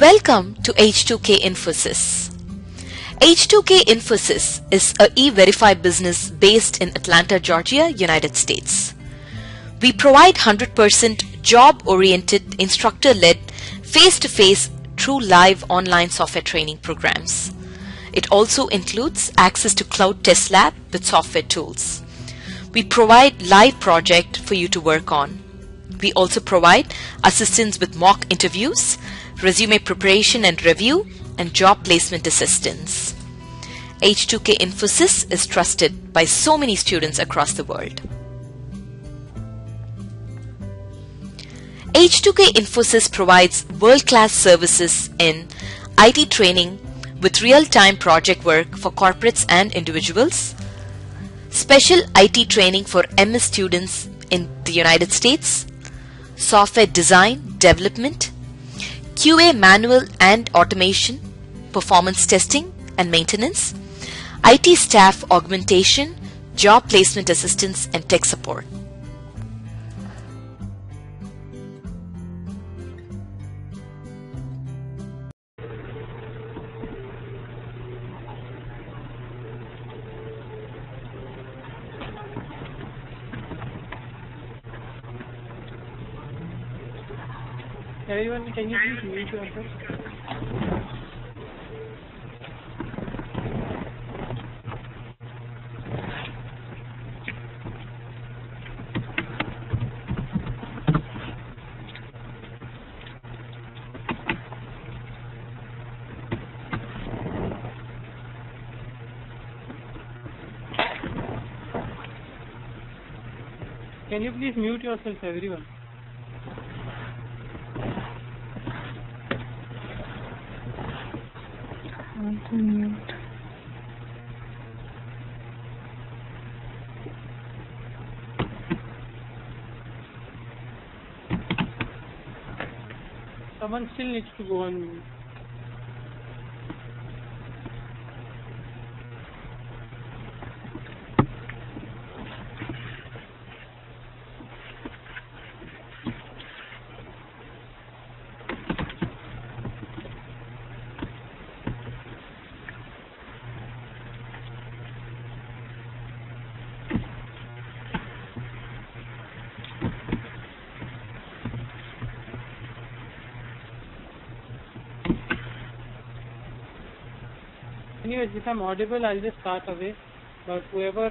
Welcome to H2K Infosys. H2K Infosys is a e-verify business based in Atlanta, Georgia, United States. We provide 100% job-oriented, instructor-led, face-to-face, true live online software training programs. It also includes access to Cloud Test Lab with software tools. We provide live project for you to work on. We also provide assistance with mock interviews, resume preparation and review, and job placement assistance. H2K Infosys is trusted by so many students across the world. H2K Infosys provides world-class services in IT training with real-time project work for corporates and individuals, special IT training for MS students in the United States, software design, development, QA manual and automation, performance testing and maintenance, IT staff augmentation, job placement assistance, and tech support. Everyone, can you please mute yourself? Can you please mute yourself, everyone? Mute. Someone still needs to go on mute. Anyways, if I'm audible, I'll just start away. But whoever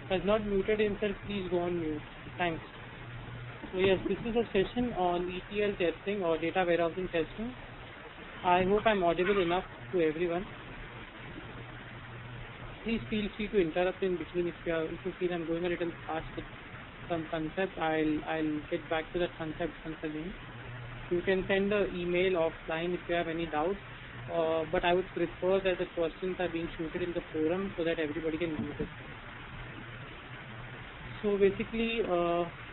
has not muted himself, please go on mute. Thanks. So yes, this is a session on ETL testing or data warehousing testing. I hope I'm audible enough to everyone. Please feel free to interrupt in between if you feel I'm going a little fast with some concept. I'll get back to that concept once again. You can send an email offline if you have any doubts. But I would prefer that the questions are being shooted in the forum so that everybody can use it. So basically,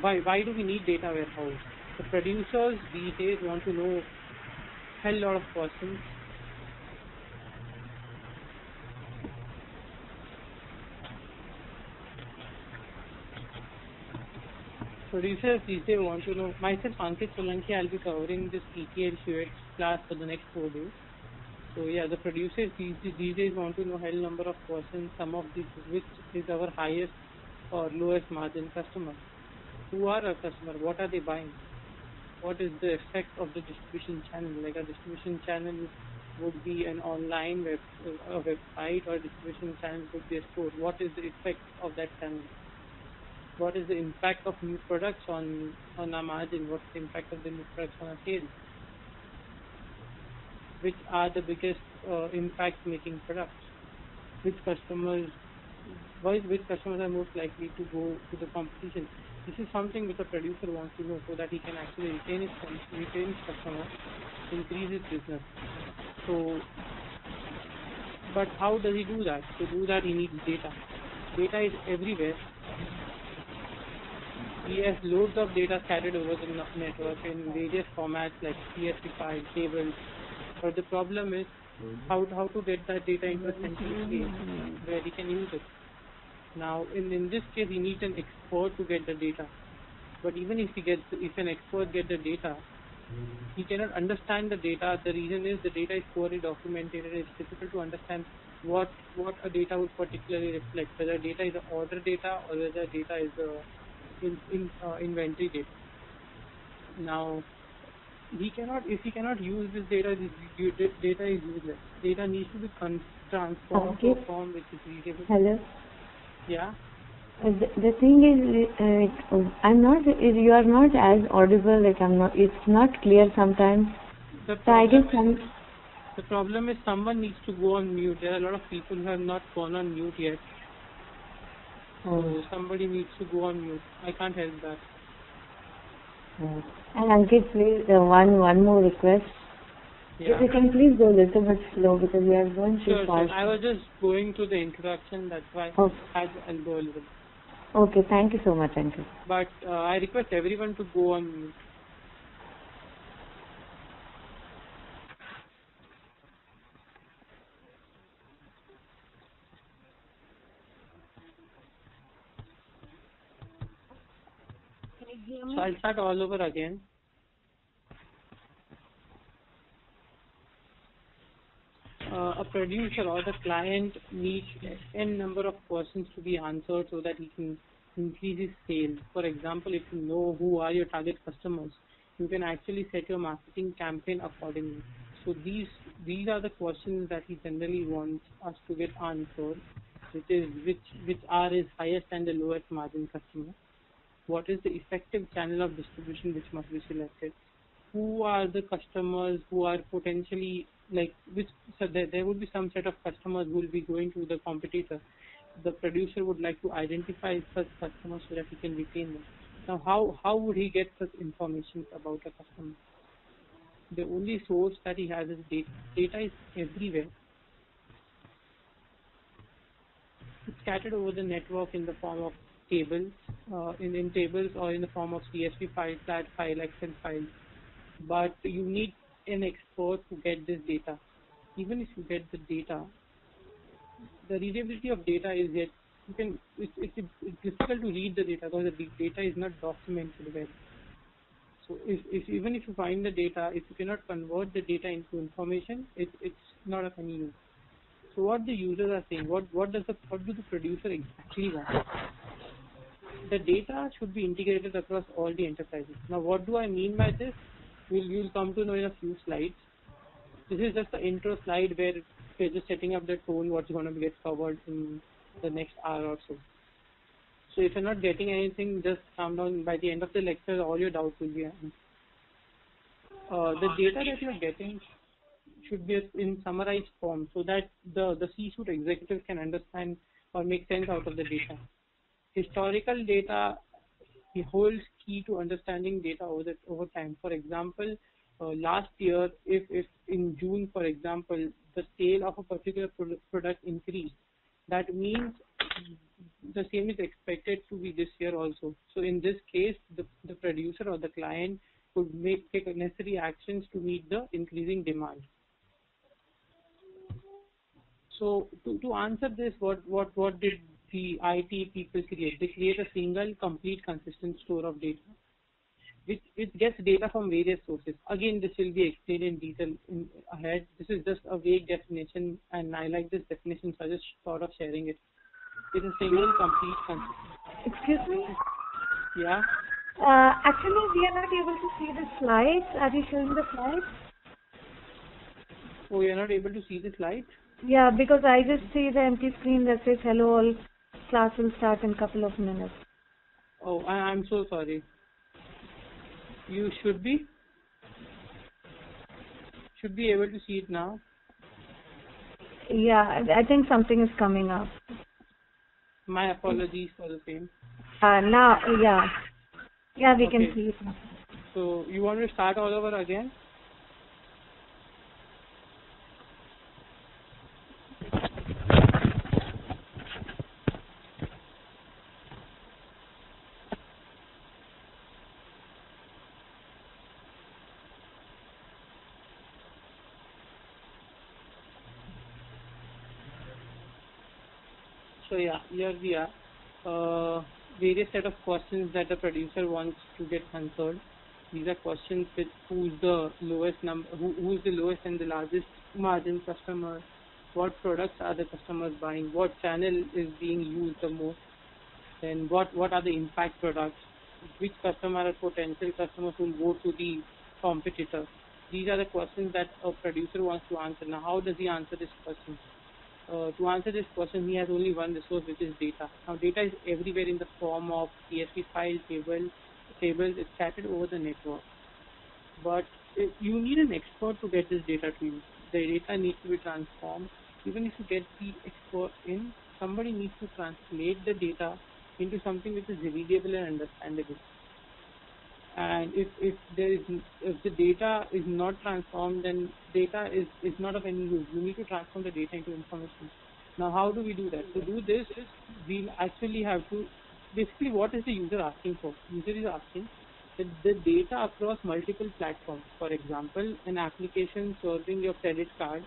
why do we need data warehouse? The producers these days want to know hell lot of questions. Producers these days want to know. Myself, Ankit Solanki, I'll be covering this ETL UX class for the next 4 days. So yeah, the producers these days want to know hell number of questions, some of these which is our highest or lowest margin customer. Who are our customer? What are they buying? What is the effect of the distribution channel? Like a distribution channel would be an online website, or a distribution channel could be a store. What is the effect of that channel? What is the impact of new products on our margin? What's the impact of the new products on our sales? Which are the biggest impact-making products? Which customers are most likely to go to the competition? This is something which a producer wants to know so that he can actually retain his customers, increase his business. So, but how does he do that? To do that, he needs data. Data is everywhere. He has loads of data scattered over the network in various formats like CSV files, tables. But the problem is how to get that data into a central place where he can use it. Now, in this case, he needs an expert to get the data. But even if an expert gets the data, He cannot understand the data. The reason is the data is poorly documented. It's difficult to understand what a data would particularly reflect, whether data is a order data or whether data is a inventory data. Now, if he cannot use this data, this data is useless. Data needs to be transformed to a form which is readable. Hello. Yeah. The thing is, I'm not. You are not as audible. Like I'm not. It's not clear sometimes. The problem is someone needs to go on mute. There are a lot of people who have not gone on mute yet. So somebody needs to go on mute. I can't help that. And Ankit, please, one more request. Yeah. If you can please go a little bit slow because we are going too fast. Sure. I was just going to the introduction. That's why I'll go a little. Okay, thank you so much, Ankit. But I request everyone to go on mute. So I'll start all over again. A producer or the client needs n number of questions to be answered so that he can increase his sales. For example, if you know who are your target customers, you can actually set your marketing campaign accordingly. So these are the questions that he generally wants us to get answered, which are his highest and the lowest margin customer. What is the effective channel of distribution which must be selected? Who are the customers who are potentially there would be some set of customers who will be going to the competitor. The producer would like to identify such customers so that he can retain them. Now, how would he get such information about a customer? The only source that he has is data. Data is everywhere. It's scattered over the network in the form of tables, in tables or in the form of CSV file, flat file, Excel file. But you need an expert to get this data. Even if you get the data, the readability of data is yet it's difficult to read the data because the data is not documented well. So even if you find the data, if you cannot convert the data into information, it's not of any use. So what the users are saying, what do the producer exactly want? The data should be integrated across all the enterprises. Now, what do I mean by this? You'll come to know in a few slides. This is just the intro slide where we're just setting up the tone, what's going to get covered in the next hour or so. So if you're not getting anything, just calm down. By the end of the lecture, all your doubts will be answered. The data that you're getting should be in summarized form so that the C-suite executive can understand or make sense out of the data. Historical data holds key to understanding data over time. For example, last year, if in June, for example, the sale of a particular product increased, that means the same is expected to be this year also. So in this case, the producer or the client could take necessary actions to meet the increasing demand. So to answer this, what did the IT people create? They create a single, complete, consistent store of data, which gets data from various sources. Again, this will be explained in detail ahead. This is just a vague definition, and I like this definition, so I just thought of sharing it. It's a single, complete, consistent. Excuse me? Yeah? Actually, we are not able to see the slides. Are you showing the slides? Oh, you're not able to see the slides? Yeah, because I just see the empty screen that says, hello all, class will start in a couple of minutes. Oh, I'm so sorry. You should be able to see it now. Yeah, I think something is coming up. My apologies for the same. Now, yeah. Yeah, we can see it now. So, you want to start all over again? So yeah, here we are. Various set of questions that the producer wants to get answered. These are questions with who's the lowest and the largest margin customer, what products are the customers buying, what channel is being used the most, then what are the impact products, which customer are potential customers who will go to the competitor. These are the questions that a producer wants to answer. Now, how does he answer this question? To answer this question, he has only one resource, which is data. Now, data is everywhere in the form of CSV files, tables. It's scattered over the network. But you need an expert to get this data to you. The data needs to be transformed. Even if you get the expert in, somebody needs to translate the data into something which is readable and understandable. And if the data is not transformed, then data is not of any use. You need to transform the data into information. Now, how do we do that? To do this, we'll actually have to, basically, what is the user asking for? User is asking that the data across multiple platforms. For example, an application serving your credit card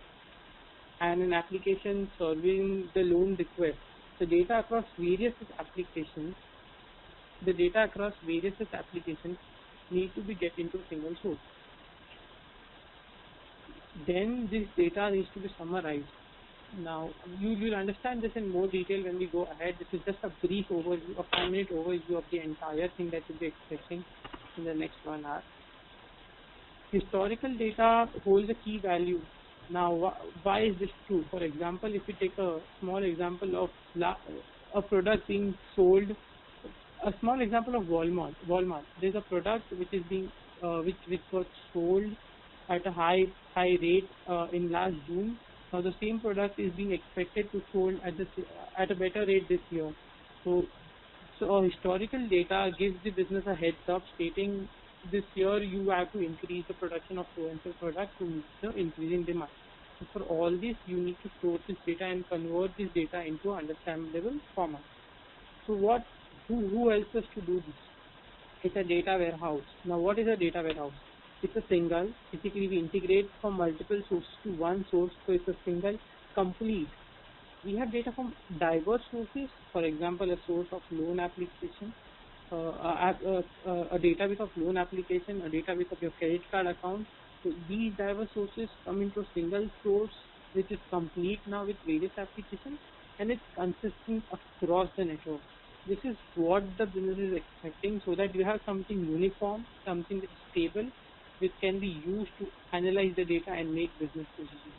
and an application serving the loan request. The data across various applications need to be get into a single source. Then this data needs to be summarized. Now, you will understand this in more detail when we go ahead. This is just a brief overview, a 5-minute overview of the entire thing that you'll be expecting in the next 1 hour. Historical data holds a key value. Now, why is this true? For example, if you take a small example of a product being sold, a small example of Walmart. There's a product which is being which was sold at a high rate in last June. Now the same product is being expected to sold at a better rate this year. So historical data gives the business a heads up, stating this year you have to increase the production of so and so product to meet the increasing demand. So for all this, you need to store this data and convert this data into understandable format. So who helps us to do this? It's a data warehouse. Now, what is a data warehouse? It's a single, basically we integrate from multiple sources to one source, so it's a single, complete. We have data from diverse sources, for example, a source of loan application, a database of loan application, a database of your credit card account. So these diverse sources come into a single source, which is complete now with various applications, and it's consistent across the network. This is what the business is expecting, so that you have something uniform, something that's stable, which can be used to analyze the data and make business decisions.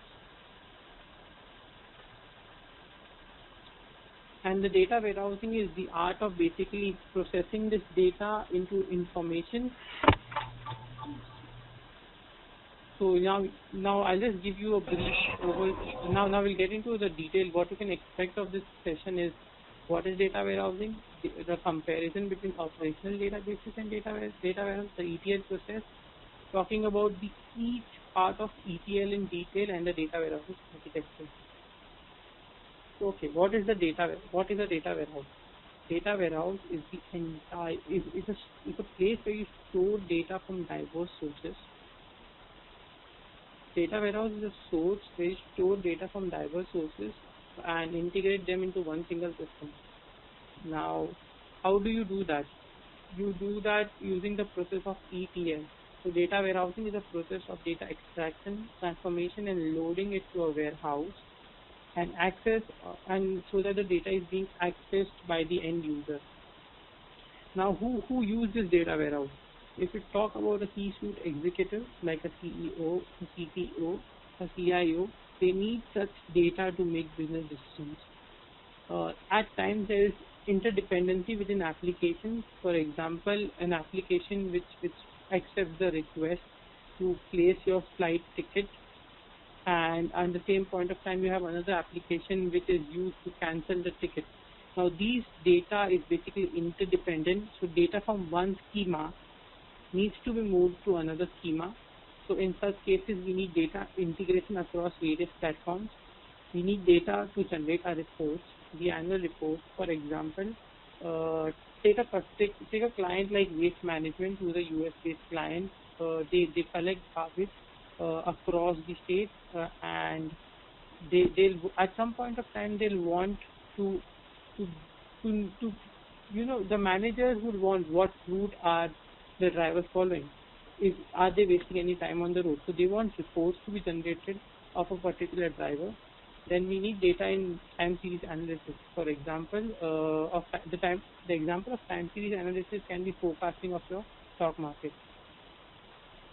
And the data warehousing is the art of basically processing this data into information. So now I'll just give you a brief overview. Now we'll get into the detail. What you can expect of this session is what is data warehousing, the comparison between operational databases and data warehouse, the ETL process, talking about each part of ETL in detail, and the data warehouse architecture. Okay, what is a data warehouse? Data warehouse is a place where you store data from diverse sources. Data warehouse is a source where you store data from diverse sources and integrate them into one single system. Now, how do you do that? You do that using the process of ETL. So data warehousing is a process of data extraction, transformation, and loading it to a warehouse and so that the data is being accessed by the end user. Now, who uses this data warehouse? If you talk about a C-suite executive like a CEO, a CTO, a CIO, they need such data to make business decisions. At times there is interdependency within applications. For example, an application which accepts the request to place your flight ticket, and at the same point of time you have another application which is used to cancel the ticket. Now these data is basically interdependent, so data from one schema needs to be moved to another schema. So in such cases, we need data integration across various platforms. We need data to generate our reports, the annual report. For example, take a client like Waste Management, who is a US-based client. They collect garbage across the state, and they'll at some point of time they'll want to the managers would want what route are the drivers following. are they wasting any time on the road? So they want reports to be generated of a particular driver. Then we need data in time series analysis. For example, the example of time series analysis can be forecasting of your stock market.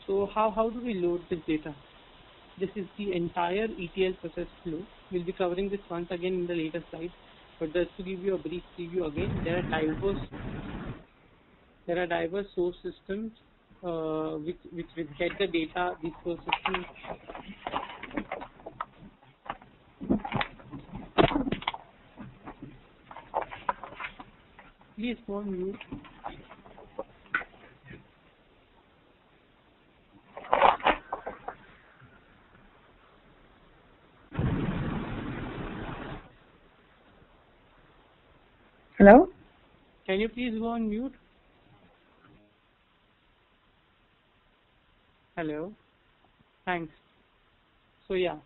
So how do we load this data? This is the entire ETL process flow. We'll be covering this once again in the later slides, but just to give you a brief preview again, there are diverse source systems which will get the data. These source systems please go on mute. Hello? Can you please go on mute? Hello. Thanks. So yeah,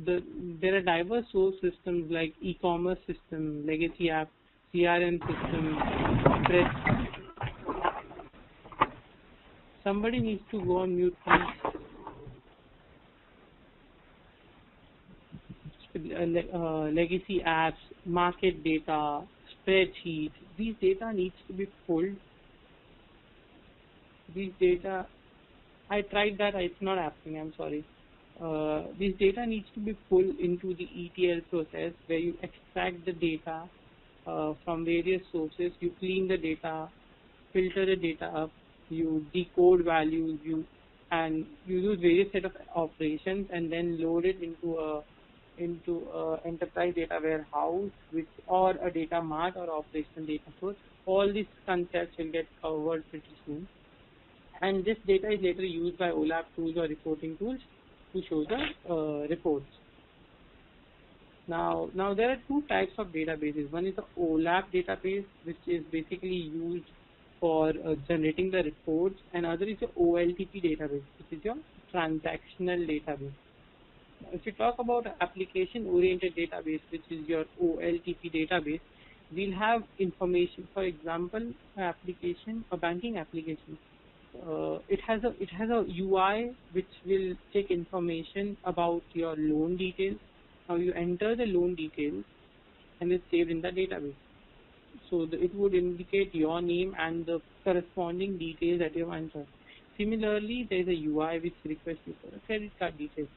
there are diverse source systems like e-commerce system, legacy app, CRM system, somebody needs to go on mute, please. Legacy apps, market data, spreadsheets, these data needs to be pulled. These data, I tried that, it's not happening, I'm sorry. This data needs to be pulled into the ETL process where you extract the data from various sources, you clean the data, filter the data up, you decode values, you use various set of operations and then load it into a enterprise data warehouse or a data mart or operational data source. All these concepts will get covered pretty soon. And this data is later used by OLAP tools or reporting tools to show the reports. Now there are two types of databases. One is the OLAP database, which is basically used for generating the reports, and other is the OLTP database, which is your transactional database. If you talk about application-oriented database, which is your OLTP database, we'll have information. For example, a banking application. It has a UI which will take information about your loan details. Now you enter the loan details, and it's saved in the database. So it would indicate your name and the corresponding details that you have entered. Similarly, there is a UI which requests you for a credit card details.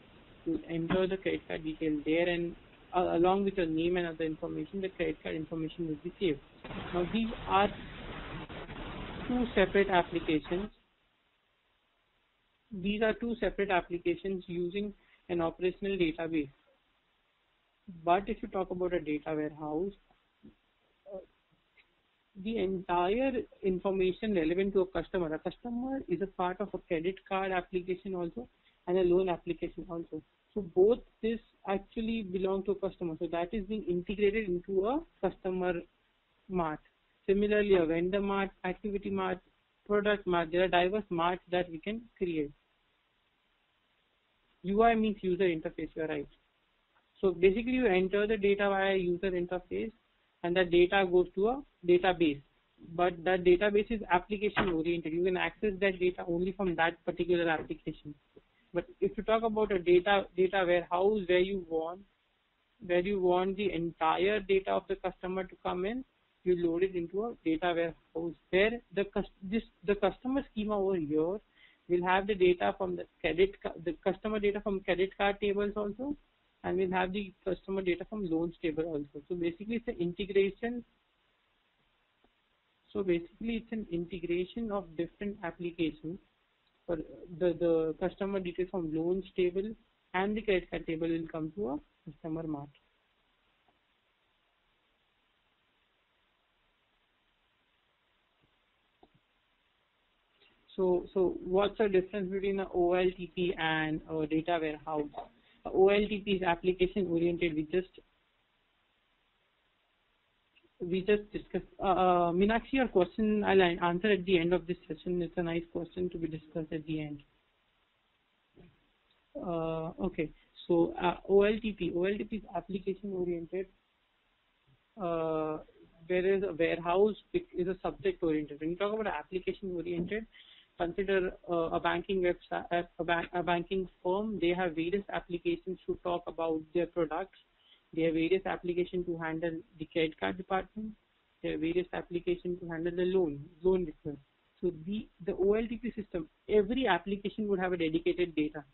You enter the credit card detail there, and along with your name and other information, the credit card information will be saved. Now these are two separate applications. These are two separate applications using an operational database. But if you talk about a data warehouse, the entire information relevant to a customer is a part of a credit card application also and a loan application also. So both this actually belong to a customer. So that is being integrated into a customer mart. Similarly, a vendor mart, activity mart, product mart, there are diverse marts that we can create. UI means user interface, you are right. So basically you enter the data via user interface and that data goes to a database. But that database is application oriented. You can access that data only from that particular application. But if you talk about a data warehouse where you want the entire data of the customer to come in, you load it into a data warehouse where the customer schema over here will have the data from the customer data from credit card tables also, and we'll have the customer data from loans table also. So basically it's an integration. It's an integration of different applications. For the customer details from loans table and the credit card table will come to a customer mart. So what's the difference between an OLTP and a data warehouse? OLTP is application oriented. We just discussed. Meenakshi, your question I'll answer at the end of this session. It's a nice question to be discussed at the end. Okay, so OLTP is application oriented. Whereas a warehouse is a subject oriented. When you talk about application oriented, consider a banking website, a banking firm. They have various applications to talk about their products. They have various applications to handle the credit card department. There are various applications to handle the loan business. So the OLTP system, every application would have a dedicated data.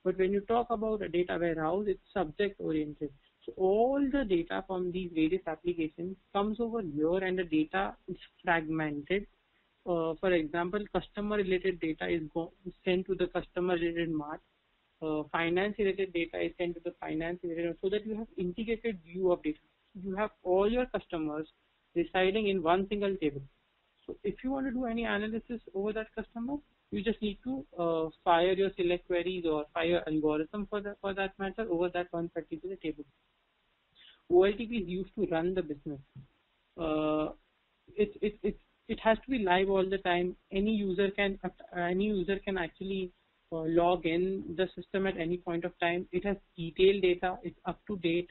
But when you talk about a data warehouse, it's subject oriented. So all the data from these various applications comes over here, and the data is fragmented. For example, customer related data is sent to the customer related mart. Finance related data is sent to the finance related, so that you have integrated view of data. You have all your customers residing in one single table. So if you want to do any analysis over that customer, you just need to fire your select queries or fire algorithm for that matter over that one particular table. OLTP is used to run the business. It has to be live all the time. Any user can actually log in the system at any point of time. It has detailed data. It's up to date.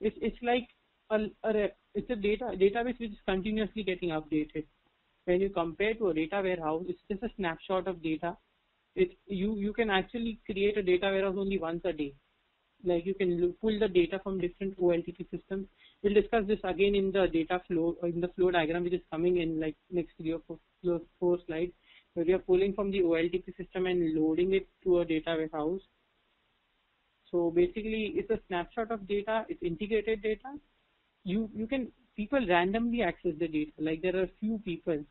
It's like it's a database which is continuously getting updated. When you compare to a data warehouse, it's just a snapshot of data. You can actually create a data warehouse only once a day. Like you can pull the data from different OLTP systems. We'll discuss this again in the data flow, in the flow diagram, which is coming in like next 3 or 4 slides, where we are pulling from the OLTP system and loading it to a data warehouse. So basically, it's a snapshot of data. It's integrated data. People randomly access the data. Like there are few people.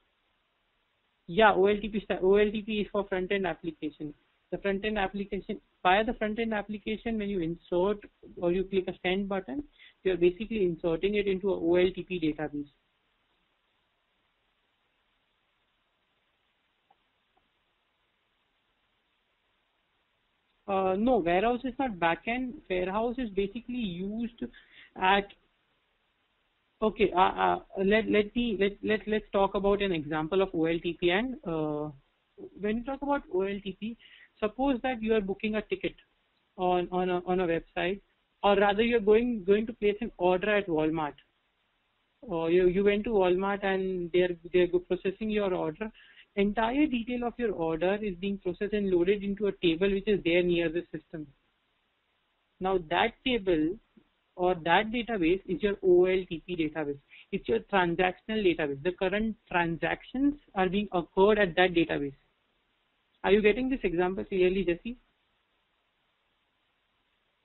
Yeah, OLTP is for front-end application. The front-end application, via the front-end application, when you insert or you click a send button, you are basically inserting it into a OLTP database. No, warehouse is not backend. Warehouse is basically used at. Okay, let's talk about an example of OLTP. And when you talk about OLTP, suppose that you are booking a ticket on a website, or rather you're going to place an order at Walmart. Or you went to Walmart and they're processing your order. Entire detail of your order is being processed and loaded into a table which is there near the system. Now that table or that database is your OLTP database. It's your transactional database. The current transactions are being occurred at that database. Are you getting this example clearly, Jesse?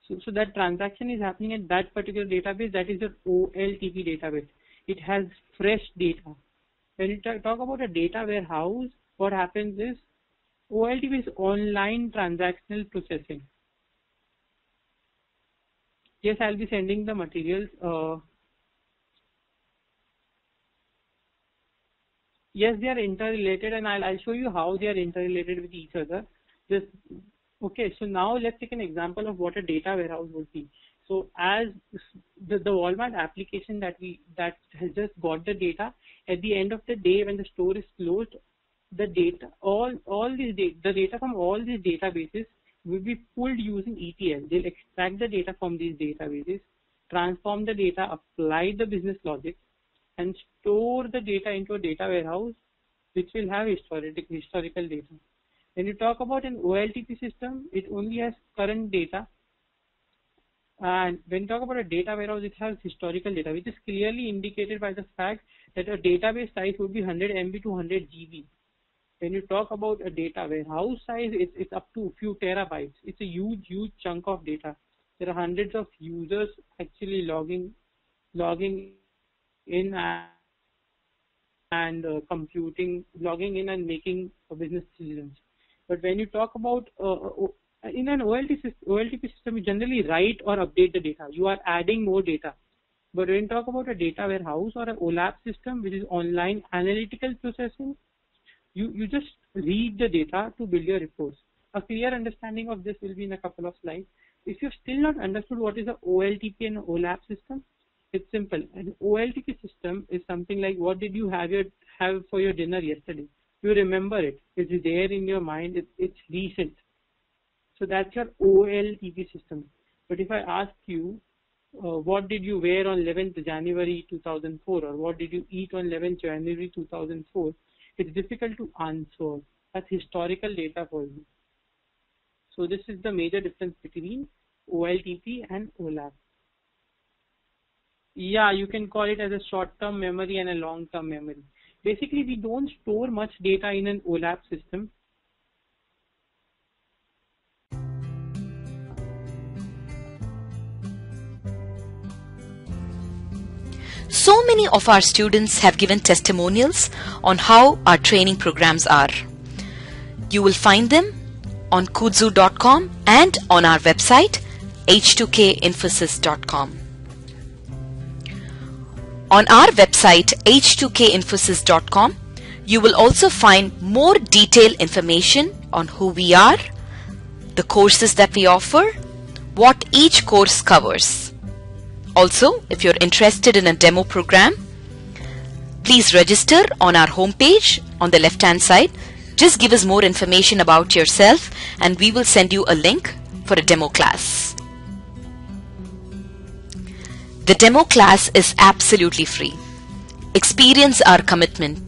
So that transaction is happening at that particular database. That is your OLTP database. It has fresh data. When you talk about a data warehouse, what happens is OLTP is online transactional processing. Yes, I'll be sending the materials. Yes, they are interrelated, and I'll show you how they are interrelated with each other. Okay, so now let's take an example of what a data warehouse would be. So as the Walmart application that has just got the data, at the end of the day when the store is closed, the data, the data from all these databases will be pulled using ETL. They'll extract the data from these databases, transform the data, apply the business logic, and store the data into a data warehouse which will have historical data. When you talk about an OLTP system, it only has current data. And when you talk about a data warehouse, it has historical data, which is clearly indicated by the fact that a database size would be 100 MB to 100 GB. When you talk about a data warehouse size, it's up to a few terabytes. It's a huge chunk of data. There are hundreds of users actually logging in and computing, logging in and making business decisions. But when you talk about in an OLTP system, you generally write or update the data. You are adding more data. But when you talk about a data warehouse or an OLAP system, which is online analytical processing, you just read the data to build your reports. A clear understanding of this will be in a couple of slides. If you've still not understood what is an OLTP and an OLAP system, it's simple. An OLTP system is something like, what did you have for your dinner yesterday? You remember it. It's there in your mind. It's recent. So that's your OLTP system. But if I ask you, what did you wear on 11th January 2004, or what did you eat on 11th January 2004, it's difficult to answer. That's historical data for you. So this is the major difference between OLTP and OLAP. Yeah, you can call it as a short-term memory and a long-term memory. Basically, we don't store much data in an OLAP system. So many of our students have given testimonials on how our training programs are. You will find them on kudzu.com and on our website h2kinfosys.com. On our website h2kinfosys.com, you will also find more detailed information on who we are, the courses that we offer, what each course covers. Also, if you're interested in a demo program, please register on our homepage on the left-hand side. Just give us more information about yourself and we will send you a link for a demo class. The demo class is absolutely free. Experience our commitment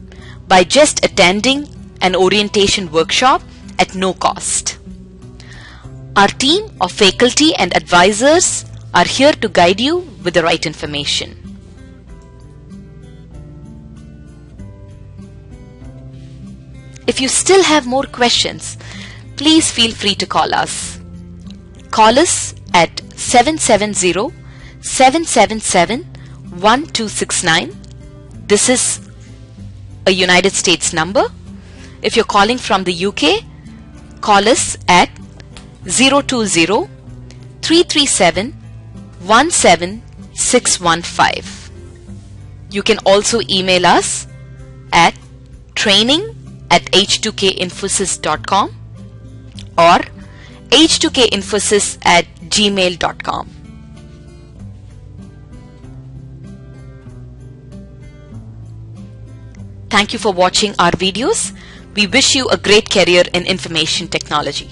by just attending an orientation workshop at no cost. Our team of faculty and advisors are here to guide you with the right information. If you still have more questions, please feel free to call us. Call us at 770-777-1269. This is a United States number. If you're calling from the UK, call us at 020-337-17615. You can also email us at training@h2kinfosys.com or h2kinfosys@gmail.com. Thank you for watching our videos. We wish you a great career in information technology.